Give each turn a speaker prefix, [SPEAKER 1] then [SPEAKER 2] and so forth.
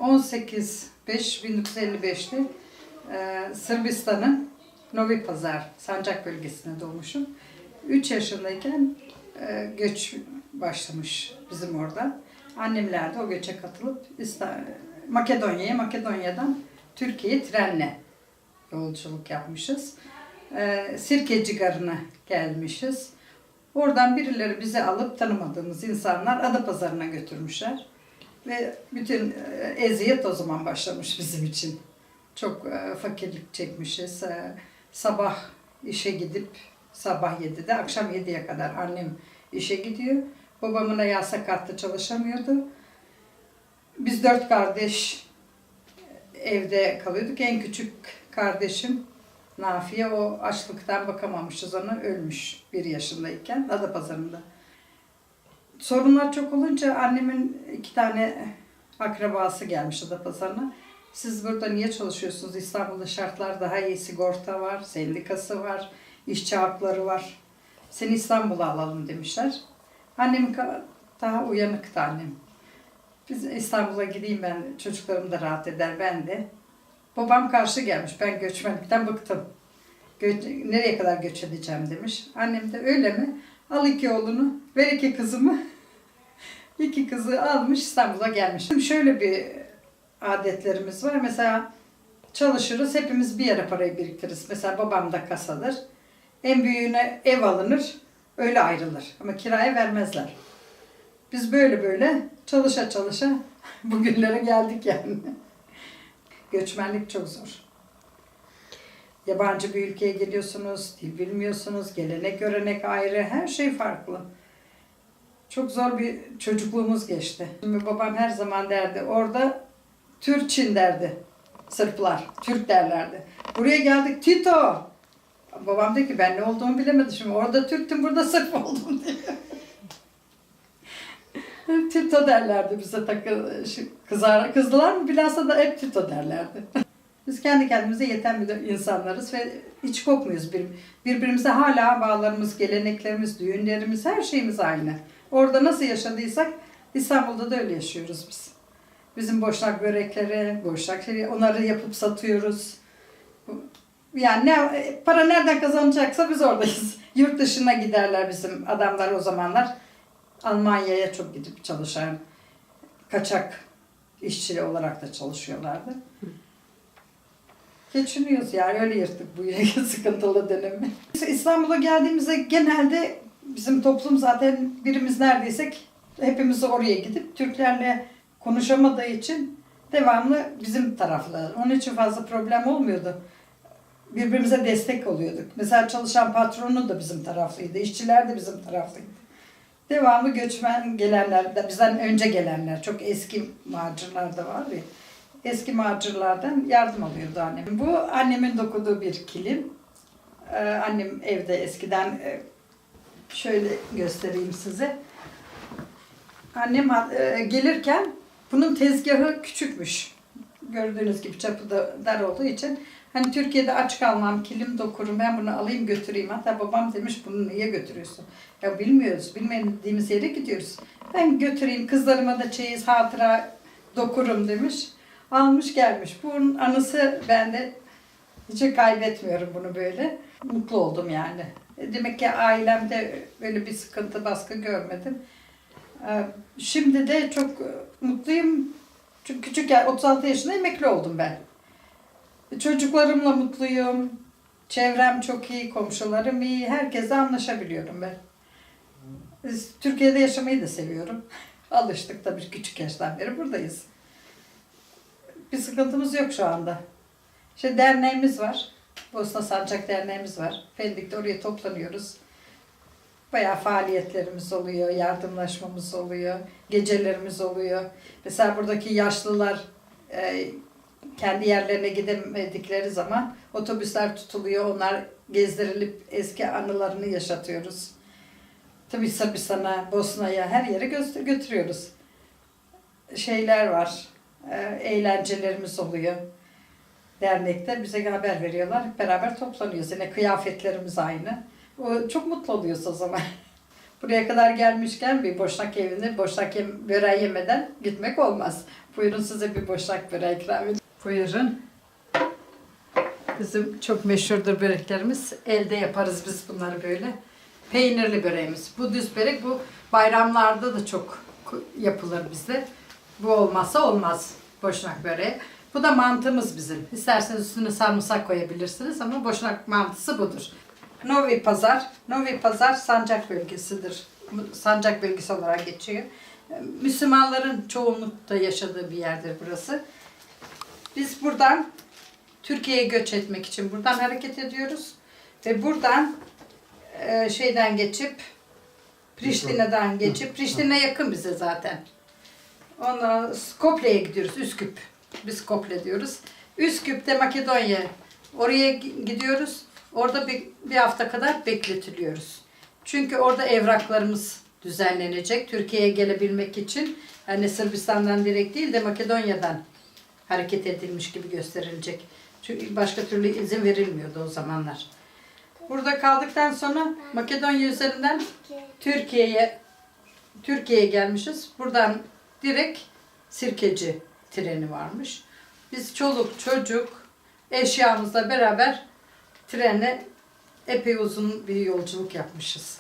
[SPEAKER 1] 18.5.1955'te Sırbistan'ın Novi Pazar, Sancak bölgesine doğmuşum. 3 yaşındayken göç başlamış bizim orada. Annemler de o göçe katılıp Makedonya'ya, Makedonya'dan Türkiye'ye trenle yolculuk yapmışız. Sirkeci Garı'na gelmişiz. Oradan birileri bizi alıp tanımadığımız insanlar Adapazarı'na götürmüşler. Ve bütün eziyet o zaman başlamış bizim için. Çok fakirlik çekmişiz. Sabah işe gidip sabah 7'de akşam 7'ye kadar annem işe gidiyor. Babamın ayağı sakattı, çalışamıyordu. Biz 4 kardeş evde kalıyorduk. En küçük kardeşim Nafiye, o açlıktan bakamamışız ona, ölmüş 1 yaşındayken Adapazarı'nda. Sorunlar çok olunca annemin 2 tane akrabası gelmiş Adapazarı'na. Siz burada niye çalışıyorsunuz? İstanbul'da şartlar daha iyi, sigorta var, sendikası var, işçi hakları var. Seni İstanbul'a alalım demişler. Annem daha uyanıktı annem. Biz İstanbul'a gideyim, ben çocuklarım da rahat eder, ben de. Babam karşı gelmiş, ben göçmenlikten bıktım. Nereye kadar göç edeceğim demiş. Annem de öyle mi? Al 2 oğlunu, ver 2 kızımı. 2 kızı almış İstanbul'a gelmiş. Şöyle bir adetlerimiz var. Mesela çalışırız, hepimiz bir yere parayı biriktiririz. Mesela babam da kasadır. En büyüğüne ev alınır, öyle ayrılır. Ama kiraya vermezler. Biz böyle çalışa çalışa bugünlere geldik yani. Göçmenlik çok zor. Yabancı bir ülkeye geliyorsunuz, dil bilmiyorsunuz, gelenek görenek ayrı, her şey farklı. Çok zor bir çocukluğumuz geçti. Şimdi babam her zaman derdi, orada Türkçin derdi. Sırplar, Türk derlerdi. Buraya geldik, Tito. Babam diyor ki ben ne olduğumu bilemedim. Şimdi orada Türktüm, burada Sırp oldum diyor. Tito derlerdi bize, kızdılar mı bilhassa da hep Tito derlerdi. Biz kendi kendimize yeten bir insanlarız ve hiç kopmuyoruz. Birbirimize hala bağlarımız, geleneklerimiz, düğünlerimiz, her şeyimiz aynı. Orada nasıl yaşadıysak İstanbul'da da öyle yaşıyoruz biz. Bizim boşnak börekleri, onları yapıp satıyoruz. Yani para nereden kazanacaksa biz oradayız. Yurt dışına giderler bizim adamlar o zamanlar. Almanya'ya çok gidip çalışan, kaçak işçi olarak da çalışıyorlardı. Geçiniyoruz yani, öyle yırttık bu sıkıntılı dönemi. İstanbul'a geldiğimizde genelde bizim toplum zaten birimiz neredeysek hepimiz oraya gidip Türklerle konuşamadığı için devamlı bizim taraflı. Onun için fazla problem olmuyordu. Birbirimize destek oluyorduk. Mesela çalışan patronu da bizim taraflıydı, işçiler de bizim taraflıydı. Devamlı göçmen gelenler, bizden önce gelenler, çok eski macirlar da var ya, eski macirlardan yardım alıyordu annem. Bu annemin dokuduğu bir kilim. Annem evde eskiden, şöyle göstereyim size. Annem gelirken bunun tezgahı küçükmüş. Gördüğünüz gibi çapı da dar olduğu için. Hani Türkiye'de aç kalmam, kilim dokurum, ben bunu alayım götüreyim. Hatta babam demiş, bunu niye götürüyorsun? Ya bilmiyoruz, bilmediğimiz yere gidiyoruz. Ben götüreyim, kızlarıma da çeyiz, hatıra dokurum demiş. Almış gelmiş. Bunun anısı bende, hiç kaybetmiyorum bunu böyle. Mutlu oldum yani. Demek ki ailemde böyle bir sıkıntı, baskı görmedim. Şimdi de çok mutluyum. Çünkü küçükken 36 yaşında emekli oldum ben. Çocuklarımla mutluyum. Çevrem çok iyi, komşularım iyi. Herkesle anlaşabiliyorum ben. Türkiye'de yaşamayı da seviyorum. Alıştık tabii, küçük yaştan beri buradayız. Bir sıkıntımız yok şu anda. İşte derneğimiz var. Bosna Sancak Derneğimiz var. Pendik'te, oraya toplanıyoruz. Bayağı faaliyetlerimiz oluyor, yardımlaşmamız oluyor, gecelerimiz oluyor. Mesela buradaki yaşlılar kendi yerlerine gidemedikleri zaman otobüsler tutuluyor, onlar gezdirilip eski anılarını yaşatıyoruz. Tabii Sırbistan'a, Bosna'ya, her yere götürüyoruz. Şeyler var, eğlencelerimiz oluyor. Dernekte bize haber veriyorlar, hep beraber toplanıyoruz. Yine kıyafetlerimiz aynı. O, çok mutlu oluyoruz o zaman. Buraya kadar gelmişken bir boşnak evine, böreği yemeden gitmek olmaz. Buyurun size bir boşnak böreği ikram edeyim. Buyurun. Bizim çok meşhurdur böreklerimiz. Elde yaparız biz bunları böyle. Peynirli böreğimiz. Bu düz börek, bu bayramlarda da çok yapılır bizde. Bu olmazsa olmaz boşnak böreği. Bu da mantımız bizim. İsterseniz üstüne sarımsak koyabilirsiniz ama boşnak mantısı budur. Novi Pazar. Novi Pazar Sancak bölgesidir. Sancak bölgesi olarak geçiyor. Müslümanların çoğunlukta yaşadığı bir yerdir burası. Biz buradan Türkiye'ye göç etmek için buradan hareket ediyoruz. Ve buradan şeyden geçip Priştine'den geçip, Priştine yakın bize zaten. Ondan Skopje'ye gidiyoruz, Üsküp. Biz Skopje diyoruz. Üsküp'te Makedonya. Oraya gidiyoruz. Orada bir hafta kadar bekletiliyoruz. Çünkü orada evraklarımız düzenlenecek. Türkiye'ye gelebilmek için hani Sırbistan'dan direkt değil de Makedonya'dan hareket edilmiş gibi gösterilecek. Çünkü başka türlü izin verilmiyordu o zamanlar. Burada kaldıktan sonra Makedonya üzerinden Türkiye'ye gelmişiz. Buradan direkt Sirkeci treni varmış. Biz çoluk çocuk eşyamızla beraber trenle epey uzun bir yolculuk yapmışız.